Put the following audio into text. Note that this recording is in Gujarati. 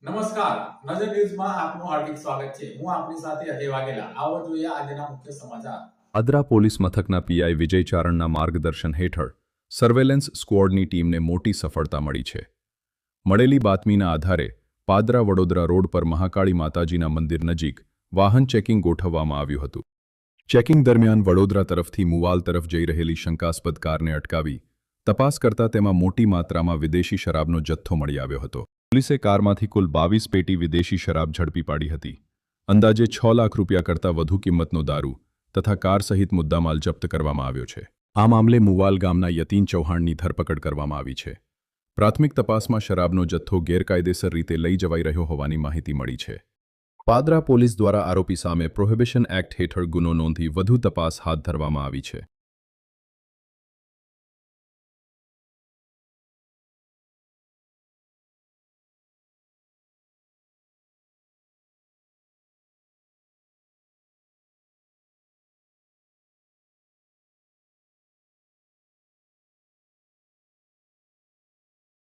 નમસ્કાર, નજર ન્યૂઝમાં આપનું હાર્દિક સ્વાગત છે. હું આપની સાથે અજય વાઘેલા. આવો જોઈએ આજના મુખ્ય સમાચાર. પાદરા પોલીસ મથકના પીઆઈ વિજય ચારણના માર્ગદર્શન હેઠળ સર્વેલન્સ સ્ક્વોડની ટીમને મોટી સફળતા મળી છે. મળેલી બાતમીના આધારે પાદરા વડોદરા રોડ પર મહાકાળી માતાજીના મંદિર નજીક વાહન ચેકિંગ ગોઠવવામાં આવ્યું હતું. ચેકિંગ દરમિયાન વડોદરા તરફથી મુવાલ તરફ જઈ રહેલી શંકાસ્પદ કારને અટકાવી તપાસ કરતા તેમાં મોટી માત્રામાં વિદેશી શરાબનો જથ્થો મળી આવ્યો હતો. પોલીસે કારમાંથી કુલ 22 પેટી વિદેશી શરાબ ઝડપી પાડી હતી. અંદાજે 6 લાખ રૂપિયા કરતાં વધુ કિંમતનો દારૂ તથા કાર સહિત મુદ્દામાલ જપ્ત કરવામાં આવ્યો છે. આ મામલે મુવાલ ગામના યતીન ચૌહાણની ધરપકડ કરવામાં આવી છે. પ્રાથમિક તપાસમાં શરાબનો જથ્થો ગેરકાયદેસર રીતે લઈ જવાઈ રહ્યો હોવાની માહિતી મળી છે. પાદરા પોલીસ દ્વારા આરોપી સામે પ્રોહિબિશન એક્ટ હેઠળ ગુનો નોંધી વધુ તપાસ હાથ ધરવામાં આવી છે.